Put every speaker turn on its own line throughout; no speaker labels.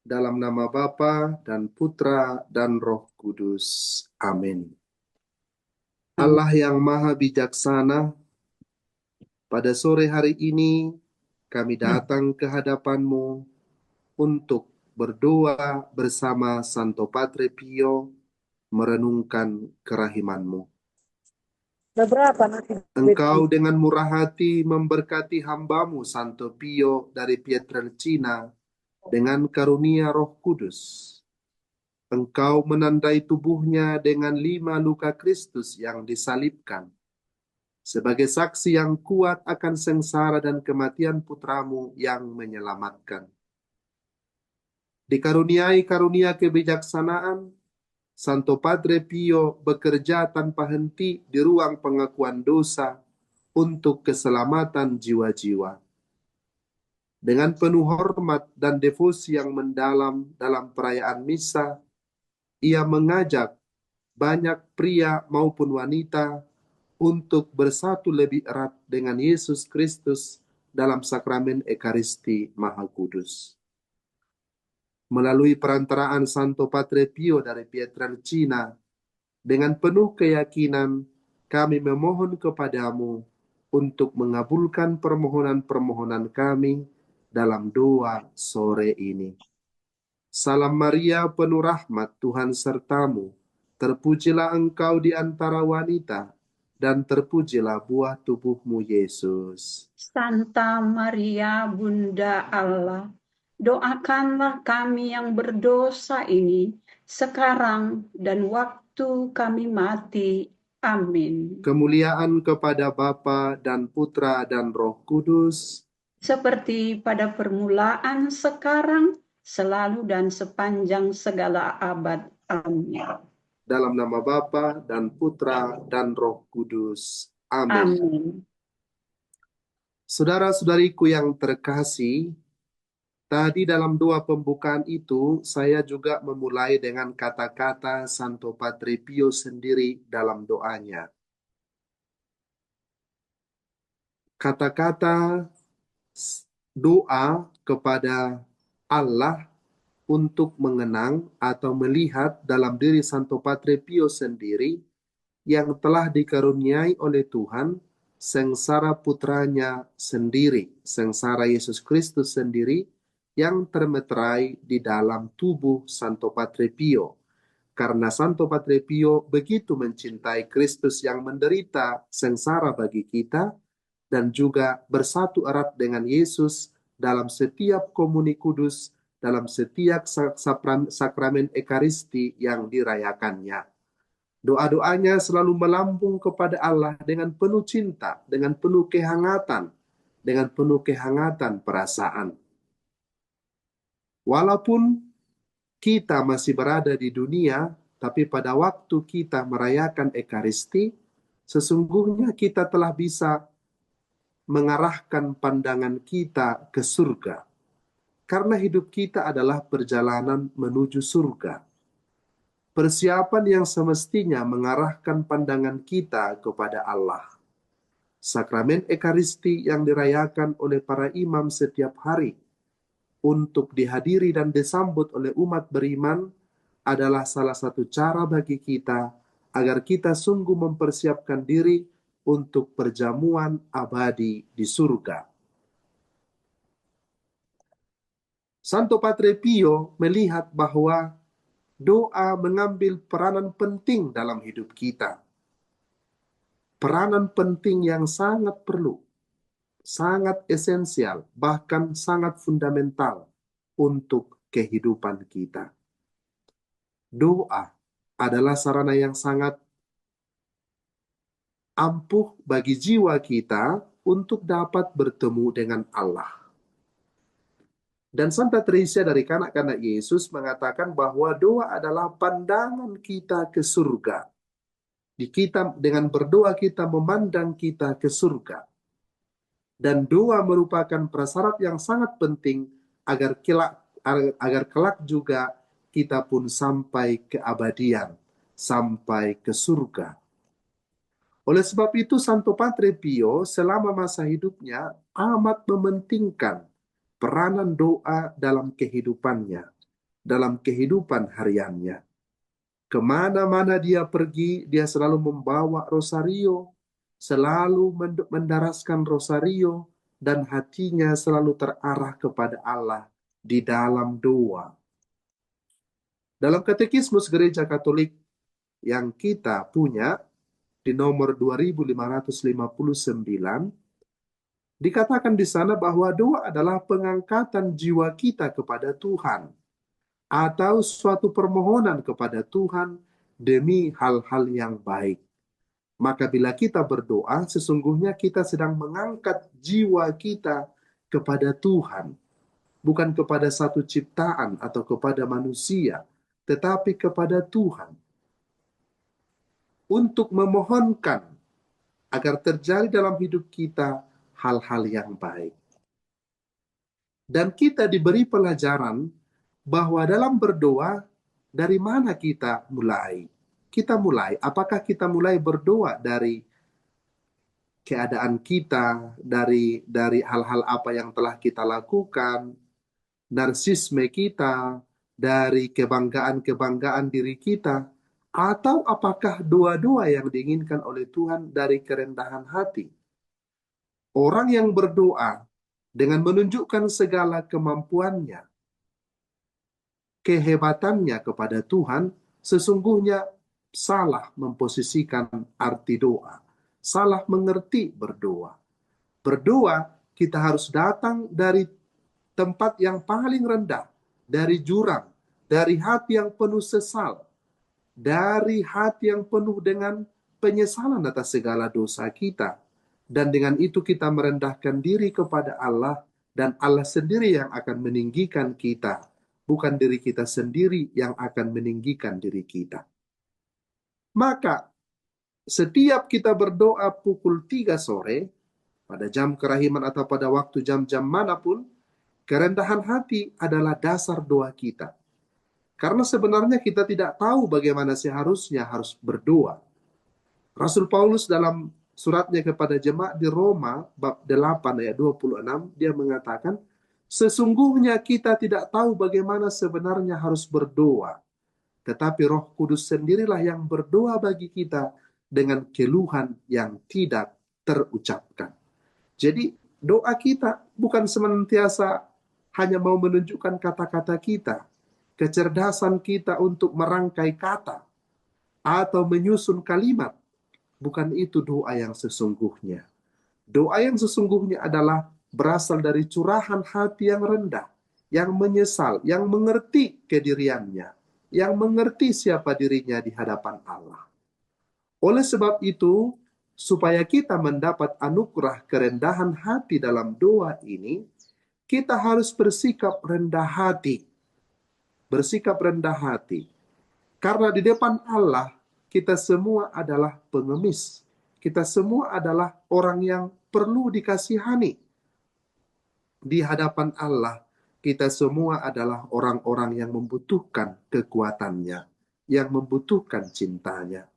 Dalam nama Bapa dan Putra dan Roh Kudus. Amin. Allah yang Maha Bijaksana, pada sore hari ini kami datang ke hadapan-Mu untuk berdoa bersama Santo Padre Pio merenungkan kerahiman-Mu.
Beberapa nanti.
Engkau dengan murah hati memberkati hamba-Mu Santo Pio dari Pietrelcina dengan karunia Roh Kudus. Engkau menandai tubuhnya dengan 5 luka Kristus yang disalibkan, sebagai saksi yang kuat akan sengsara dan kematian putramu yang menyelamatkan. Dikaruniai karunia kebijaksanaan, Santo Padre Pio bekerja tanpa henti di ruang pengakuan dosa untuk keselamatan jiwa-jiwa. Dengan penuh hormat dan devosi yang mendalam dalam perayaan misa, ia mengajak banyak pria maupun wanita untuk bersatu lebih erat dengan Yesus Kristus dalam sakramen Ekaristi Maha Kudus. Melalui perantaraan Santo Padre Pio dari Pietrelcina, dengan penuh keyakinan kami memohon kepadamu untuk mengabulkan permohonan-permohonan kami dalam doa sore ini. Salam Maria, penuh rahmat, Tuhan sertamu. Terpujilah engkau di antara wanita, dan terpujilah buah tubuhmu, Yesus.
Santa Maria, Bunda Allah, doakanlah kami yang berdosa ini sekarang dan waktu kami mati. Amin.
Kemuliaan kepada Bapa dan Putra dan Roh Kudus,
Seperti pada permulaan, sekarang, selalu dan sepanjang segala abad. Amin.
dalam nama Bapa dan Putra dan Roh Kudus. Amin.
Amin.
Saudara-saudariku yang terkasih, tadi dalam doa pembukaan itu saya juga memulai dengan kata-kata Santo Padre Pio sendiri dalam doanya. Kata-kata doa kepada Allah untuk mengenang atau melihat dalam diri Santo Padre Pio sendiri yang telah dikaruniai oleh Tuhan sengsara putranya sendiri, sengsara Yesus Kristus sendiri yang termeterai di dalam tubuh Santo Padre Pio. Karena Santo Padre Pio begitu mencintai Kristus yang menderita sengsara bagi kita, dan juga bersatu erat dengan Yesus dalam setiap komuni kudus, dalam setiap sakramen Ekaristi yang dirayakannya. Doa-doanya selalu melambung kepada Allah dengan penuh cinta, dengan penuh kehangatan perasaan. Walaupun kita masih berada di dunia, tapi pada waktu kita merayakan Ekaristi, sesungguhnya kita telah bisa mengarahkan pandangan kita ke surga. Karena hidup kita adalah perjalanan menuju surga. Persiapan yang semestinya mengarahkan pandangan kita kepada Allah. Sakramen Ekaristi yang dirayakan oleh para imam setiap hari untuk dihadiri dan disambut oleh umat beriman adalah salah satu cara bagi kita agar kita sungguh mempersiapkan diri untuk perjamuan abadi di surga. Santo Padre Pio melihat bahwa doa mengambil peranan penting dalam hidup kita. Peranan penting yang sangat perlu, sangat esensial, bahkan sangat fundamental untuk kehidupan kita. Doa adalah sarana yang sangat ampuh bagi jiwa kita untuk dapat bertemu dengan Allah. Dan Santa Teresia dari kanak-kanak Yesus mengatakan bahwa doa adalah pandangan kita ke surga. Di kita, dengan berdoa kita memandang kita ke surga. Dan doa merupakan prasyarat yang sangat penting agar kelak juga kita pun sampai ke abadian, sampai ke surga. Oleh sebab itu Santo Padre Pio selama masa hidupnya amat mementingkan peranan doa dalam kehidupannya. dalam kehidupan hariannya. Kemana-mana dia pergi, dia selalu membawa rosario, selalu mendaraskan rosario, dan hatinya selalu terarah kepada Allah di dalam doa. Dalam Katekismus Gereja Katolik yang kita punya, di nomor 2559, dikatakan di sana bahwa doa adalah pengangkatan jiwa kita kepada Tuhan, atau suatu permohonan kepada Tuhan demi hal-hal yang baik. Maka bila kita berdoa, sesungguhnya kita sedang mengangkat jiwa kita kepada Tuhan, bukan kepada satu ciptaan atau kepada manusia, tetapi kepada Tuhan, untuk memohonkan agar terjadi dalam hidup kita hal-hal yang baik. Dan kita diberi pelajaran bahwa dalam berdoa, dari mana kita mulai? Apakah kita mulai berdoa dari keadaan kita, dari hal-hal apa yang telah kita lakukan, narsisme kita, dari kebanggaan-kebanggaan diri kita, atau apakah dua-dua yang diinginkan oleh Tuhan dari kerendahan hati? Orang yang berdoa dengan menunjukkan segala kemampuannya, kehebatannya kepada Tuhan, sesungguhnya salah memposisikan arti doa, salah mengerti berdoa. Berdoa, kita harus datang dari tempat yang paling rendah, dari jurang, dari hati yang penuh sesal, dari hati yang penuh dengan penyesalan atas segala dosa kita. Dan dengan itu kita merendahkan diri kepada Allah, dan Allah sendiri yang akan meninggikan kita, bukan diri kita sendiri yang akan meninggikan diri kita. Maka setiap kita berdoa pukul 3 sore, pada jam kerahiman atau pada waktu jam-jam manapun, kerendahan hati adalah dasar doa kita. Karena sebenarnya kita tidak tahu bagaimana seharusnya harus berdoa. Rasul Paulus dalam suratnya kepada jemaat di Roma, bab 8 ayat 26, dia mengatakan, sesungguhnya kita tidak tahu bagaimana sebenarnya harus berdoa, tetapi Roh Kudus sendirilah yang berdoa bagi kita dengan keluhan yang tidak terucapkan. Jadi doa kita bukan senantiasa hanya mau menunjukkan kata-kata kita, kecerdasan kita untuk merangkai kata, atau menyusun kalimat. Bukan itu doa yang sesungguhnya. Doa yang sesungguhnya adalah berasal dari curahan hati yang rendah, yang menyesal, yang mengerti kediriannya, yang mengerti siapa dirinya di hadapan Allah. Oleh sebab itu, supaya kita mendapat anugerah kerendahan hati dalam doa ini, kita harus bersikap rendah hati. Bersikap rendah hati. Karena di depan Allah, kita semua adalah pengemis. Kita semua adalah orang yang perlu dikasihani. Di hadapan Allah, kita semua adalah orang-orang yang membutuhkan kekuatannya, yang membutuhkan cintanya.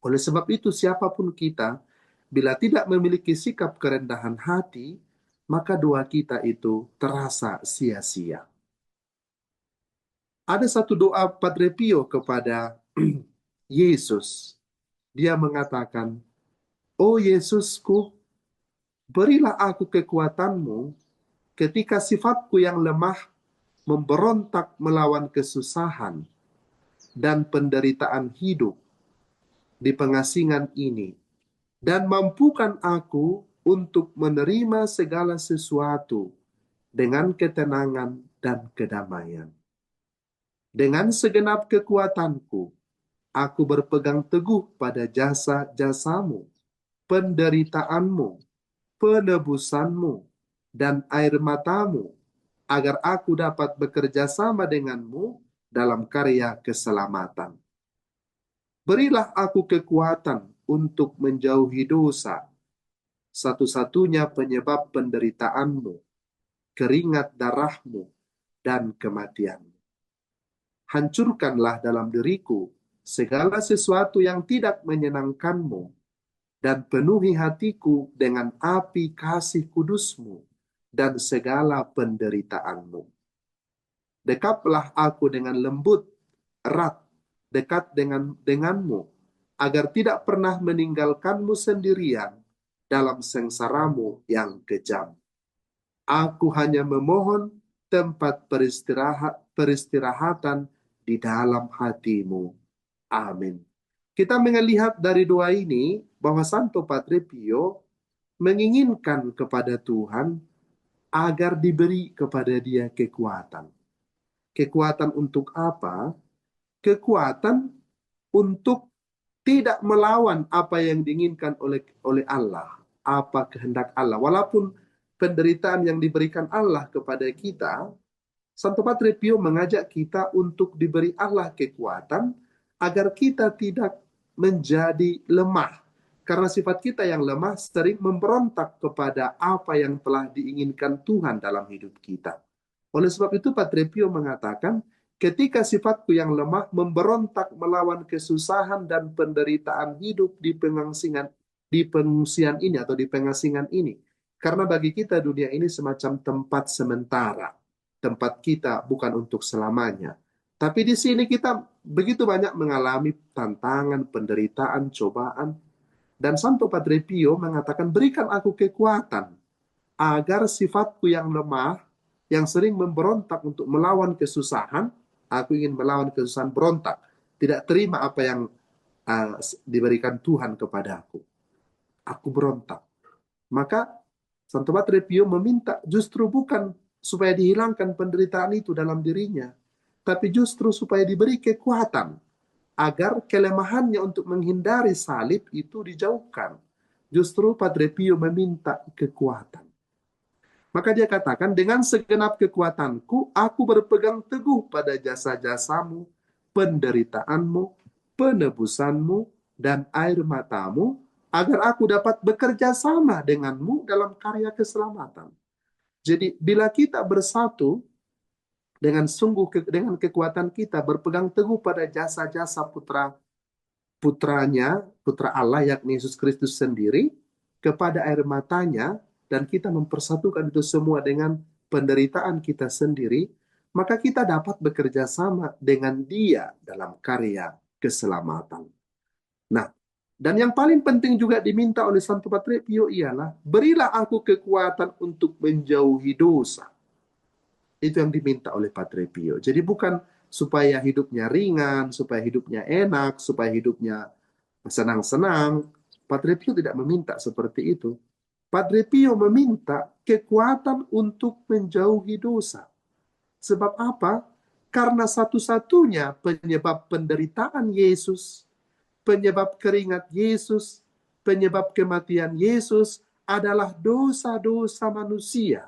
Oleh sebab itu, siapapun kita, bila tidak memiliki sikap kerendahan hati, maka doa kita itu terasa sia-sia. Ada satu doa Padre Pio kepada Yesus. Dia mengatakan, "Oh Yesusku, berilah aku kekuatan-Mu ketika sifatku yang lemah memberontak melawan kesusahan dan penderitaan hidup di pengasingan ini, dan mampukan aku untuk menerima segala sesuatu dengan ketenangan dan kedamaian. Dengan segenap kekuatanku, aku berpegang teguh pada jasa-jasamu, penderitaanmu, penebusanmu, dan air matamu, agar aku dapat bekerja sama denganmu dalam karya keselamatan. Berilah aku kekuatan untuk menjauhi dosa, satu-satunya penyebab penderitaanmu, keringat darahmu, dan kematianmu. Hancurkanlah dalam diriku segala sesuatu yang tidak menyenangkanmu, dan penuhi hatiku dengan api kasih kudusmu dan segala penderitaanmu. Dekaplah aku dengan lembut, erat, dekat denganmu, agar tidak pernah meninggalkanmu sendirian dalam sengsaramu yang kejam. Aku hanya memohon tempat peristirahatan di dalam hatimu. Amin. Kita melihat dari doa ini bahwa Santo Padre Pio menginginkan kepada Tuhan agar diberi kepada dia kekuatan. Kekuatan untuk apa? Kekuatan untuk tidak melawan apa yang diinginkan oleh Allah, apa kehendak Allah. Walaupun penderitaan yang diberikan Allah kepada kita, Santo Padre Pio mengajak kita untuk diberi Allah kekuatan agar kita tidak menjadi lemah. Karena sifat kita yang lemah sering memberontak kepada apa yang telah diinginkan Tuhan dalam hidup kita. Oleh sebab itu Padre Pio mengatakan, ketika sifatku yang lemah memberontak melawan kesusahan dan penderitaan hidup di pengungsian ini atau di pengasingan ini. Karena bagi kita dunia ini semacam tempat sementara. Tempat kita bukan untuk selamanya. Tapi di sini kita begitu banyak mengalami tantangan, penderitaan, cobaan. Dan Santo Padre Pio mengatakan, berikan aku kekuatan agar sifatku yang lemah, yang sering memberontak untuk melawan kesusahan, aku ingin melawan kesusahan, berontak, tidak terima apa yang diberikan Tuhan kepadaku. Aku berontak. Maka Santo Padre Pio meminta justru bukan supaya dihilangkan penderitaan itu dalam dirinya, tapi justru supaya diberi kekuatan agar kelemahannya untuk menghindari salib itu dijauhkan. Justru Padre Pio meminta kekuatan. Maka dia katakan, dengan segenap kekuatanku, aku berpegang teguh pada jasa-jasamu, penderitaanmu, penebusanmu, dan air matamu, agar aku dapat bekerja sama denganmu dalam karya keselamatan. Jadi, bila kita bersatu dengan dengan kekuatan kita, berpegang teguh pada jasa-jasa putra Allah, yakni Yesus Kristus sendiri, kepada air matanya, dan kita mempersatukan itu semua dengan penderitaan kita sendiri, maka kita dapat bekerja sama dengan Dia dalam karya keselamatan. Nah, dan yang paling penting juga diminta oleh Santo Padre Pio ialah, berilah aku kekuatan untuk menjauhi dosa. Itu yang diminta oleh Padre Pio. Jadi bukan supaya hidupnya ringan, supaya hidupnya enak, supaya hidupnya senang-senang. Padre Pio tidak meminta seperti itu. Padre Pio meminta kekuatan untuk menjauhi dosa. Sebab apa? Karena satu-satunya penyebab penderitaan Yesus, penyebab keringat Yesus, penyebab kematian Yesus adalah dosa-dosa manusia.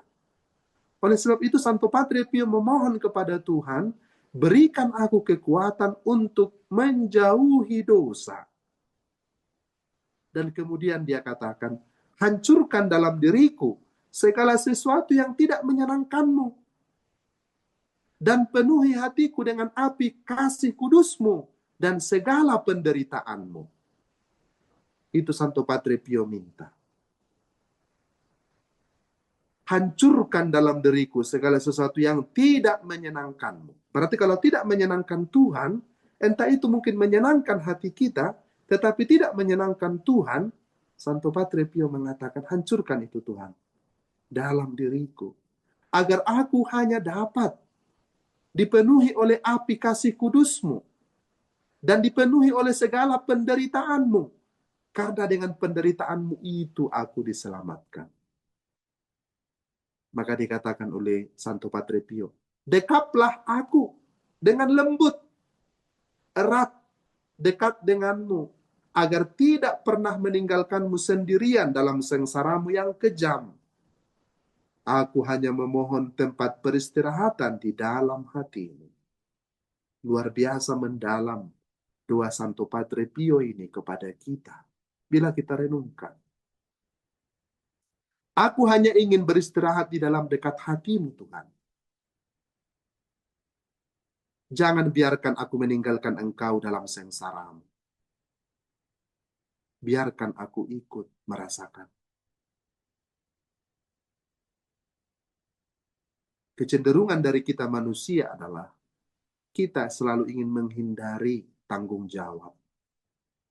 Oleh sebab itu Santo Padre Pio memohon kepada Tuhan, berikan aku kekuatan untuk menjauhi dosa. Dan kemudian dia katakan, hancurkan dalam diriku segala sesuatu yang tidak menyenangkanmu. Dan penuhi hatiku dengan api kasih kudusmu dan segala penderitaanmu. Itu Santo Padre Pio minta. Hancurkan dalam diriku segala sesuatu yang tidak menyenangkanmu. Berarti kalau tidak menyenangkan Tuhan, entah itu mungkin menyenangkan hati kita, tetapi tidak menyenangkan Tuhan, Santo Padre Pio mengatakan, hancurkan itu Tuhan dalam diriku. Agar aku hanya dapat dipenuhi oleh api kasih kudusmu dan dipenuhi oleh segala penderitaanmu. Karena dengan penderitaanmu itu aku diselamatkan. Maka dikatakan oleh Santo Padre Pio, dekaplah aku dengan lembut, erat, dekat denganmu, agar tidak pernah meninggalkanmu sendirian dalam sengsaramu yang kejam. Aku hanya memohon tempat peristirahatan di dalam hatimu. Luar biasa mendalam doa Santo Padre Pio ini kepada kita. Bila kita renungkan, aku hanya ingin beristirahat di dalam dekat hatimu, Tuhan. Jangan biarkan aku meninggalkan Engkau dalam sengsaramu. Biarkan aku ikut merasakan. kecenderungan dari kita manusia adalah kita selalu ingin menghindari tanggung jawab,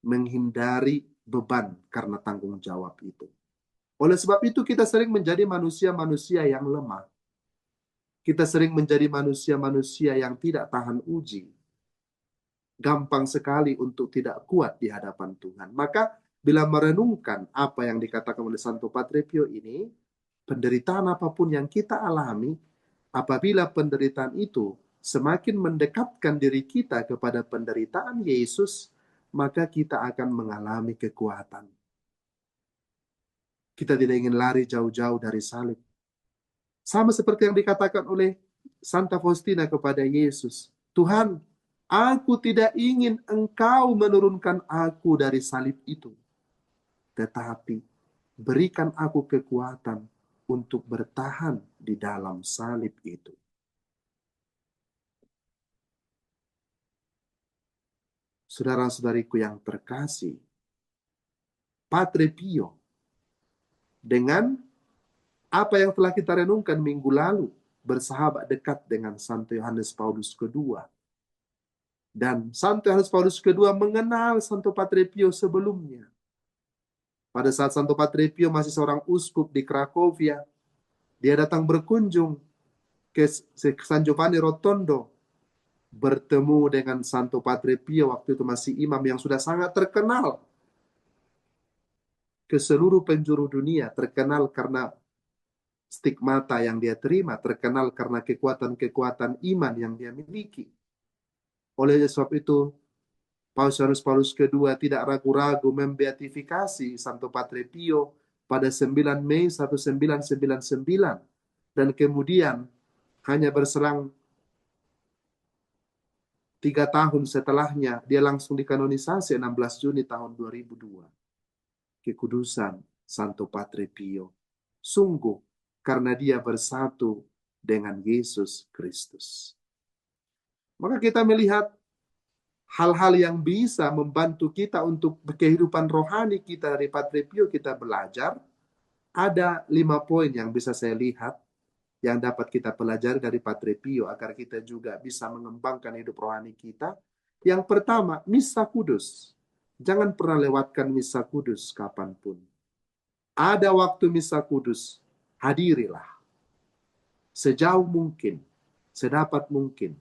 menghindari beban karena tanggung jawab itu. Oleh sebab itu kita sering menjadi manusia-manusia yang lemah. Kita sering menjadi manusia-manusia yang tidak tahan uji. Gampang sekali untuk tidak kuat di hadapan Tuhan. Maka bila merenungkan apa yang dikatakan oleh Santo Padre Pio ini, penderitaan apapun yang kita alami, apabila penderitaan itu semakin mendekatkan diri kita kepada penderitaan Yesus, maka kita akan mengalami kekuatan. Kita tidak ingin lari jauh-jauh dari salib. Sama seperti yang dikatakan oleh Santa Faustina kepada Yesus. Tuhan, aku tidak ingin Engkau menurunkan aku dari salib itu. Tetapi berikan aku kekuatan untuk bertahan di dalam salib itu. Saudara-saudariku yang terkasih, Padre Pio, dengan apa yang telah kita renungkan minggu lalu, bersahabat dekat dengan Santo Yohanes Paulus II. Dan Santo Yohanes Paulus II mengenal Santo Padre Pio sebelumnya. Pada saat Santo Padre Pio masih seorang uskup di Cracovia, dia datang berkunjung ke San Giovanni Rotondo, bertemu dengan Santo Padre Pio, waktu itu masih imam yang sudah sangat terkenal ke seluruh penjuru dunia, terkenal karena stigmata yang dia terima, terkenal karena kekuatan-kekuatan iman yang dia miliki. Oleh sebab itu, Paus Yohanes Paulus II tidak ragu-ragu membeatifikasi Santo Padre Pio pada 9 Mei 1999. Dan kemudian hanya berselang 3 tahun setelahnya, dia langsung dikanonisasi 16 Juni tahun 2002. Kekudusan Santo Padre Pio. Sungguh, karena dia bersatu dengan Yesus Kristus. Maka kita melihat hal-hal yang bisa membantu kita untuk kehidupan rohani kita dari Padre Pio kita belajar. Ada 5 poin yang bisa saya lihat yang dapat kita pelajari dari Padre Pio agar kita juga bisa mengembangkan hidup rohani kita. Yang pertama, Misa Kudus. Jangan pernah lewatkan Misa Kudus kapanpun. Ada waktu Misa Kudus, hadirilah. Sejauh mungkin, sedapat mungkin.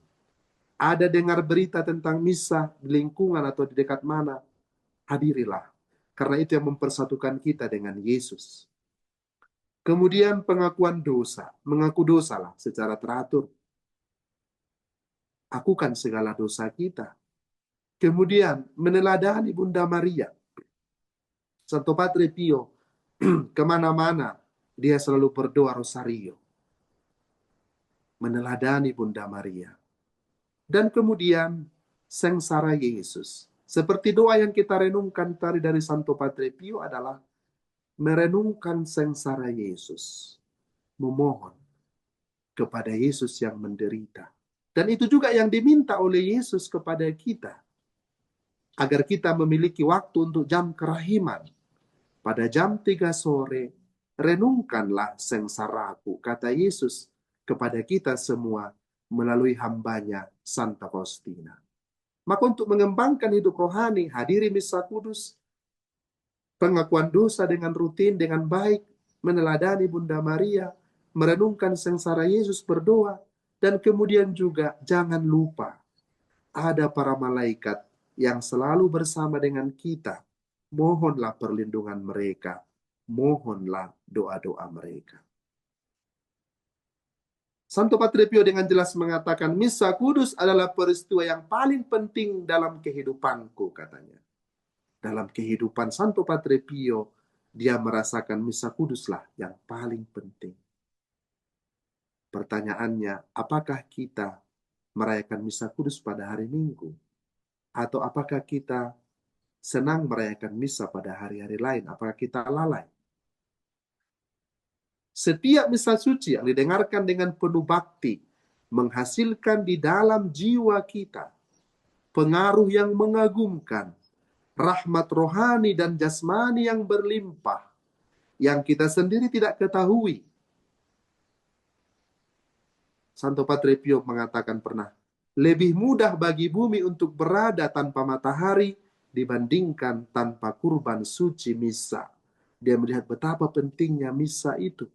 Ada dengar berita tentang misa di lingkungan atau di dekat mana, hadirilah. Karena itu yang mempersatukan kita dengan Yesus. Kemudian pengakuan dosa. Mengaku dosalah secara teratur. Akukan segala dosa kita. Kemudian meneladani Bunda Maria. Santo Padre Pio kemana-mana dia selalu berdoa rosario. Meneladani Bunda Maria. Dan kemudian sengsara Yesus. Seperti doa yang kita renungkan tadi dari Santo Padre Pio adalah merenungkan sengsara Yesus. Memohon kepada Yesus yang menderita. Dan itu juga yang diminta oleh Yesus kepada kita. Agar kita memiliki waktu untuk jam kerahiman. Pada jam 3 sore, renungkanlah sengsaraku, kata Yesus kepada kita semua melalui hambanya Santa Faustina. Maka untuk mengembangkan hidup rohani, hadiri Misa Kudus, pengakuan dosa dengan rutin, dengan baik, meneladani Bunda Maria, merenungkan sengsara Yesus, berdoa, dan kemudian juga jangan lupa ada para malaikat yang selalu bersama dengan kita. Mohonlah perlindungan mereka, mohonlah doa-doa mereka. Santo Padre Pio dengan jelas mengatakan, Misa Kudus adalah peristiwa yang paling penting dalam kehidupanku, katanya. Dalam kehidupan Santo Padre Pio, dia merasakan Misa Kuduslah yang paling penting. Pertanyaannya, apakah kita merayakan Misa Kudus pada hari Minggu? Atau apakah kita senang merayakan misa pada hari-hari lain? Apakah kita lalai? Setiap misa suci yang didengarkan dengan penuh bakti menghasilkan di dalam jiwa kita pengaruh yang mengagumkan, rahmat rohani dan jasmani yang berlimpah, yang kita sendiri tidak ketahui. Santo Padre Pio mengatakan pernah, lebih mudah bagi bumi untuk berada tanpa matahari dibandingkan tanpa kurban suci misa. Dia melihat betapa pentingnya misa itu.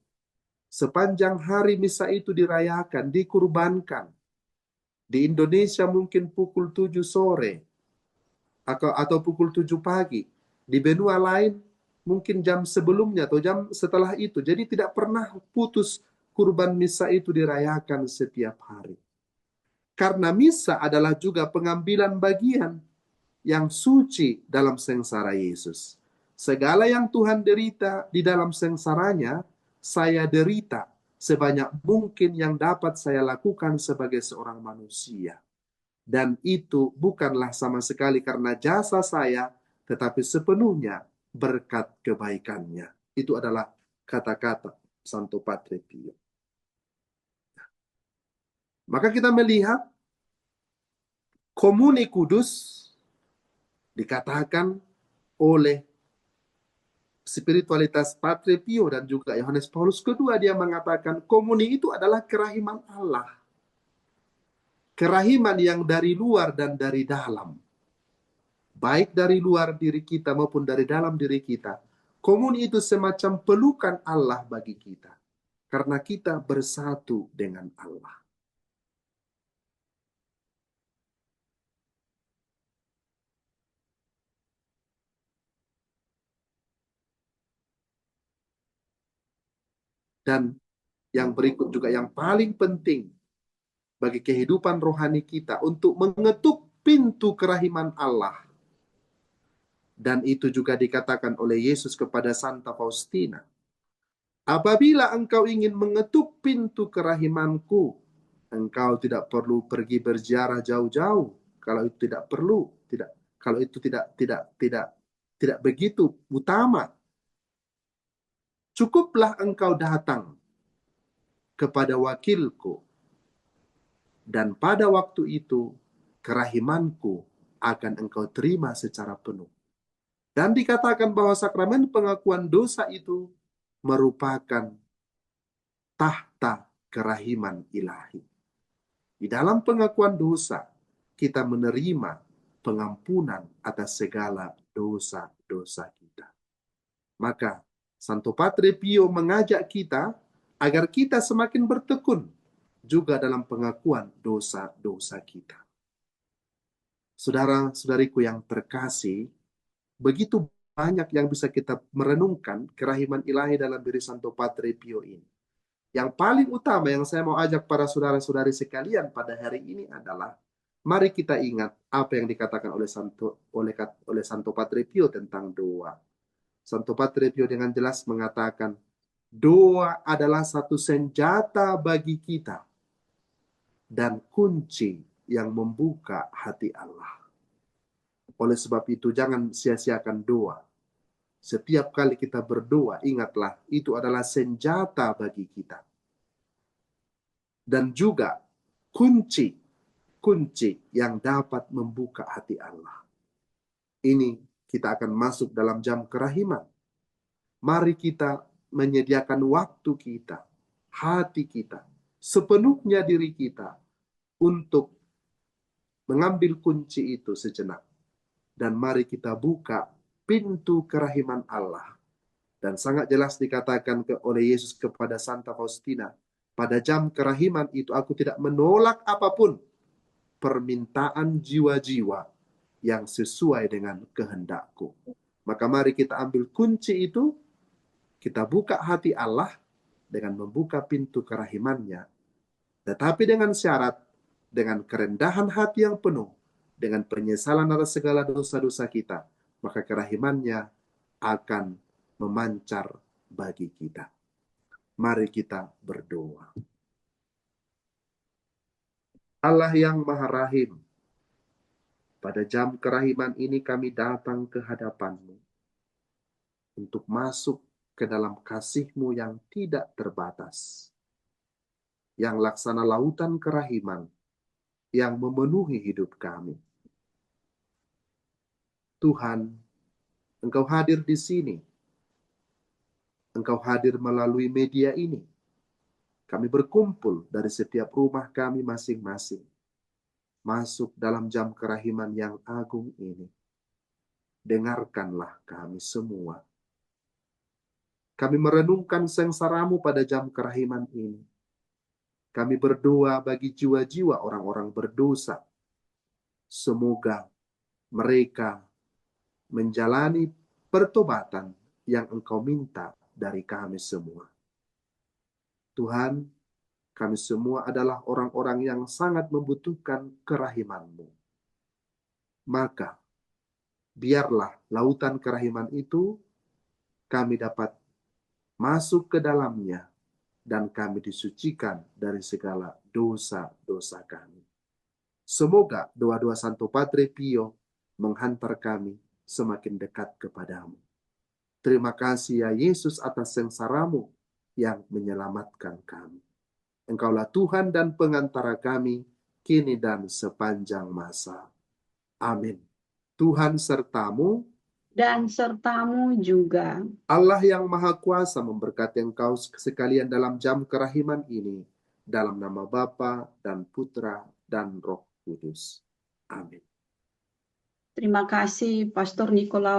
Sepanjang hari misa itu dirayakan, dikurbankan. Di Indonesia mungkin pukul 7 sore atau pukul 7 pagi. Di benua lain mungkin jam sebelumnya atau jam setelah itu. Jadi tidak pernah putus kurban misa itu dirayakan setiap hari. Karena misa adalah juga pengambilan bagian yang suci dalam sengsara Yesus. Segala yang Tuhan derita di dalam sengsaranya, saya derita sebanyak mungkin yang dapat saya lakukan sebagai seorang manusia. Dan itu bukanlah sama sekali karena jasa saya, tetapi sepenuhnya berkat kebaikannya. Itu adalah kata-kata Santo Padre Pio. Maka kita melihat komuni kudus dikatakan oleh spiritualitas Padre Pio dan juga Yohanes Paulus kedua, dia mengatakan komuni itu adalah kerahiman Allah. Kerahiman yang dari luar dan dari dalam. Baik dari luar diri kita maupun dari dalam diri kita. Komuni itu semacam pelukan Allah bagi kita. Karena kita bersatu dengan Allah. Dan yang berikut juga yang paling penting bagi kehidupan rohani kita untuk mengetuk pintu kerahiman Allah. Dan itu juga dikatakan oleh Yesus kepada Santa Faustina. Apabila engkau ingin mengetuk pintu kerahimanku, engkau tidak perlu pergi berziarah jauh-jauh. Kalau itu tidak perlu, kalau itu tidak begitu utama. Cukuplah engkau datang kepada wakilku, dan pada waktu itu kerahimanku akan engkau terima secara penuh. Dan dikatakan bahwa sakramen pengakuan dosa itu merupakan tahta kerahiman ilahi. Di dalam pengakuan dosa, kita menerima pengampunan atas segala dosa-dosa kita. Maka, Santo Padre Pio mengajak kita agar kita semakin bertekun juga dalam pengakuan dosa-dosa kita. Saudara-saudariku yang terkasih, begitu banyak yang bisa kita merenungkan kerahiman ilahi dalam diri Santo Padre Pio ini. Yang paling utama yang saya mau ajak para saudara-saudari sekalian pada hari ini adalah mari kita ingat apa yang dikatakan oleh Santo Padre Pio tentang doa. Santo Padre Pio dengan jelas mengatakan, doa adalah satu senjata bagi kita dan kunci yang membuka hati Allah. Oleh sebab itu jangan sia-siakan doa. Setiap kali kita berdoa, ingatlah itu adalah senjata bagi kita. Dan juga kunci yang dapat membuka hati Allah. Ini kita akan masuk dalam jam kerahiman. Mari kita menyediakan waktu kita, hati kita, sepenuhnya diri kita untuk mengambil kunci itu sejenak. Dan mari kita buka pintu kerahiman Allah. Dan sangat jelas dikatakan oleh Yesus kepada Santa Faustina, pada jam kerahiman itu aku tidak menolak apapun permintaan jiwa-jiwa yang sesuai dengan kehendakku. Maka mari kita ambil kunci itu, kita buka hati Allah dengan membuka pintu kerahimannya. Tetapi dengan syarat, dengan kerendahan hati yang penuh, dengan penyesalan atas segala dosa-dosa kita, maka kerahimannya akan memancar bagi kita. Mari kita berdoa. Allah yang Maha Rahim, pada jam kerahiman ini kami datang ke hadapan-Mu untuk masuk ke dalam kasih-Mu yang tidak terbatas, yang laksana lautan kerahiman, yang memenuhi hidup kami. Tuhan, Engkau hadir di sini. Engkau hadir melalui media ini. Kami berkumpul dari setiap rumah kami masing-masing, masuk dalam jam kerahiman yang agung ini. Dengarkanlah kami semua. Kami merenungkan sengsara-Mu pada jam kerahiman ini. Kami berdoa bagi jiwa-jiwa orang-orang berdosa. Semoga mereka menjalani pertobatan yang Engkau minta dari kami semua. Tuhan, kami semua adalah orang-orang yang sangat membutuhkan kerahiman-Mu. Maka, biarlah lautan kerahiman itu kami dapat masuk ke dalamnya dan kami disucikan dari segala dosa-dosa kami. Semoga doa-doa Santo Padre Pio menghantar kami semakin dekat kepadamu. Terima kasih ya Yesus atas sengsara-Mu yang menyelamatkan kami. Engkaulah Tuhan dan pengantara kami, kini dan sepanjang masa. Amin. Tuhan sertamu,
dan sertamu juga.
Allah yang Maha Kuasa memberkati engkau sekalian dalam jam kerahiman ini, dalam nama Bapa dan Putra dan Roh Kudus. Amin.
Terima kasih Pastor Nikolaus.